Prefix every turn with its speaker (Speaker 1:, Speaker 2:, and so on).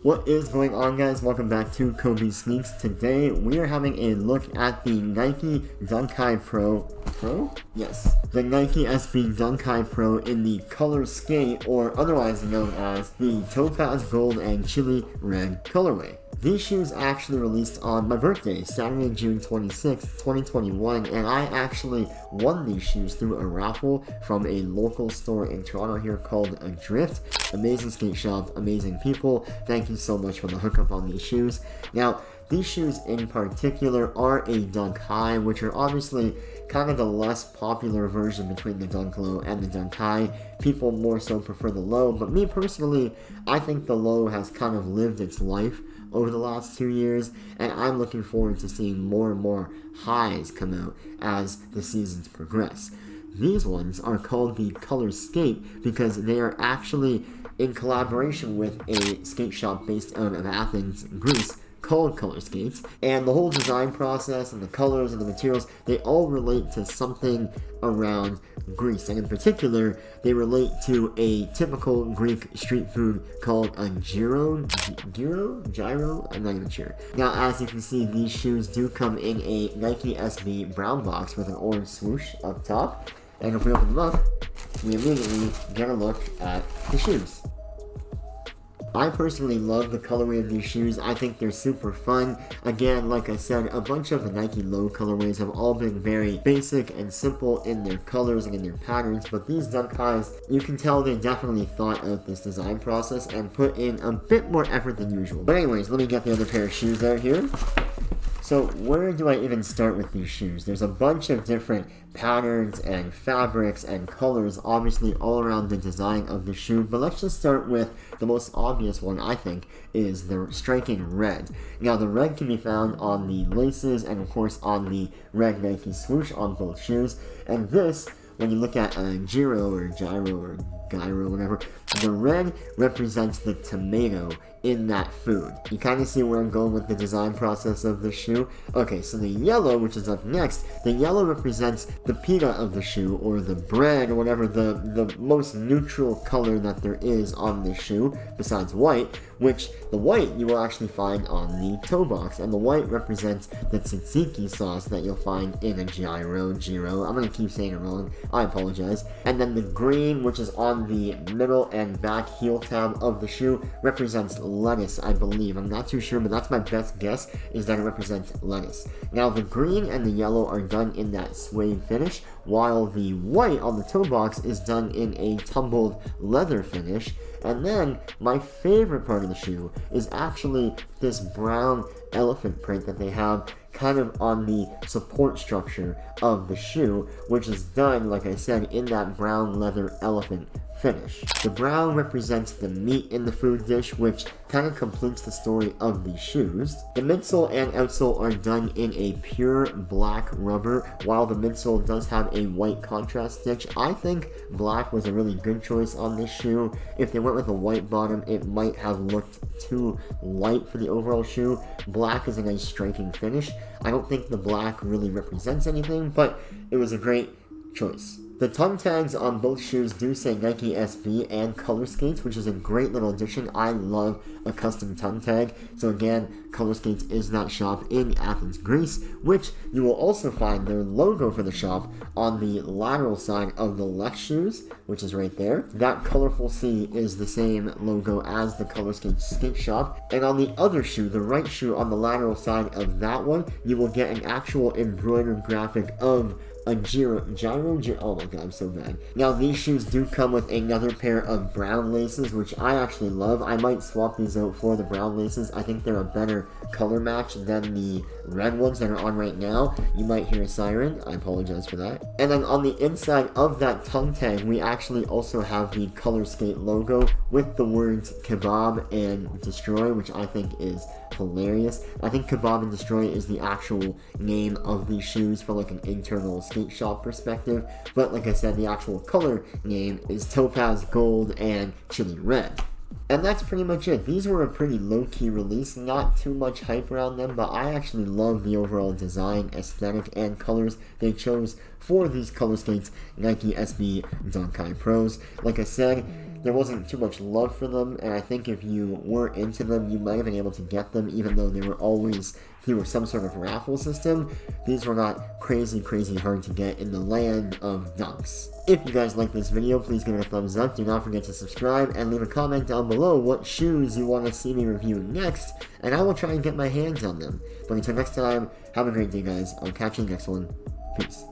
Speaker 1: What is going on, guys? Welcome back to Kobe Sneaks. Today we are having a look at the Nike Dunk High Pro. Yes. The Nike SB Dunk High Pro in the Colorscape, or otherwise known as the Topaz Gold and Chili Red colorway. These shoes actually released on my birthday, Saturday, June 26, 2021, and I actually won these shoes through a raffle from a local store in Toronto here called Adrift. Amazing skate shop, amazing people. Thank you so much for the hookup on these shoes. Now, these shoes in particular are a Dunk High, which are obviously kind of the less popular version between the Dunk Low and the Dunk High. People more so prefer the low, but me personally, I think the low has kind of lived its life over the last 2 years, and I'm looking forward to seeing more and more highs come out as the seasons progress. These ones are called the Colorscape because they are actually in collaboration with a skate shop based out of Athens, Greece, called Colorscape, and the whole design process and the colors and the materials, they all relate to something around Greece, and in particular, they relate to a typical Greek street food called a gyro? I'm not even sure. Now, as you can see, these shoes do come in a Nike SB brown box with an orange swoosh up top, and if we open them up, we immediately get a look at the shoes. I personally love the colorway of these shoes. I think they're super fun. Again, like I said, a bunch of the Nike Low colorways have all been very basic and simple in their colors and in their patterns, but these Dunk Highs, you can tell they definitely thought out this design process and put in a bit more effort than usual. But anyways, let me get the other pair of shoes out here. So where do I even start with these shoes? There's a bunch of different patterns and fabrics and colors obviously all around the design of the shoe, but let's just start with the most obvious one, I think, is the striking red. Now the red can be found on the laces and of course on the red Nike swoosh on both shoes, and this, when you look at a gyro or gyro, whatever, the red represents the tomato in that food. You kind of see where I'm going with the design process of the shoe. Okay, so the yellow, which is up next, the yellow represents the pita of the shoe, or the bread, or whatever, the most neutral color that there is on the shoe, besides white, which the white you will actually find on the toe box, and the white represents the tzatziki sauce that you'll find in a gyro. I'm gonna keep saying it wrong, I apologize. And then the green, which is on the middle and back heel tab of the shoe, represents lettuce, I believe. I'm not too sure, but that's my best guess, is that it represents lettuce. Now the green and the yellow are done in that suede finish, while the white on the toe box is done in a tumbled leather finish. And then my favorite part of the shoe is actually this brown elephant print that they have kind of on the support structure of the shoe, which is done, like I said, in that brown leather elephant finish. The brown represents the meat in the food dish, which kind of completes the story of these shoes. The midsole and outsole are done in a pure black rubber, while the midsole does have a white contrast stitch. I think black was a really good choice on this shoe. If they went with a white bottom, it might have looked too light for the overall shoe. Black is a nice striking finish. I don't think the black really represents anything, but it was a great choice. The tongue tags on both shoes do say Nike SB and Colorscape, which is a great little addition. I love a custom tongue tag. So again, Colorscape is that shop in Athens, Greece, which you will also find their logo for the shop on the lateral side of the left shoes, which is right there. That colorful C is the same logo as the Colorscape skate shop. And on the other shoe, the right shoe on the lateral side of that one, you will get an actual embroidered graphic of a gyro, oh my god, I'm so bad. Now these shoes do come with another pair of brown laces, which I actually love. I might swap these out for the brown laces. I think they're a better color match than the red ones that are on right now. You might hear a siren, I apologize for that. And then on the inside of that tongue tag, we actually also have the Colorscape logo with the words Kebab and Destroy, which I think is hilarious. I think Kebab and Destroy is the actual name of these shoes from like an internal skate shop perspective, but like I said, the actual color name is Topaz Gold and Chili Red. And that's pretty much it. These were a pretty low-key release, not too much hype around them, but I actually love the overall design, aesthetic, and colors they chose for these Colorscape Nike SB Dunk High Pros. Like I said, there wasn't too much love for them, and I think if you were into them, you might have been able to get them, even though they were always through some sort of raffle system. These were not crazy hard to get in the land of dunks. If you guys like this video, please give it a thumbs up. Do not forget to subscribe and leave a comment down below what shoes you want to see me review next, and I will try and get my hands on them. But until next time, have a great day, guys. I'll catch you next one. Peace.